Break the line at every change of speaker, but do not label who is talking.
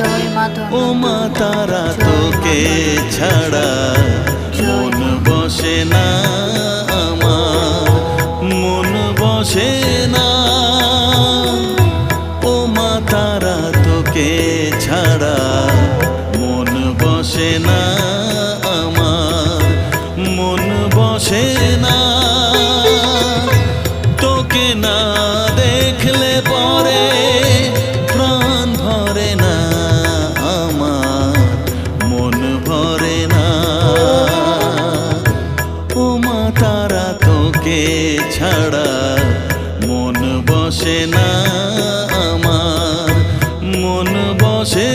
জয় মা ধনঞ্জয়।
ও মা তারা তোকে ছাড়া মন বসে না আমার, মন বসে না। ও মা তারা তোকে ছাড়া মন বসে না আমার, মন বসে না। তোকে না দেখলে পরে প্রাণ ভরে না আমার, মন ভরে না। ও মা তারা তোকে ছাড়া মন বসে না আমার, মন বসে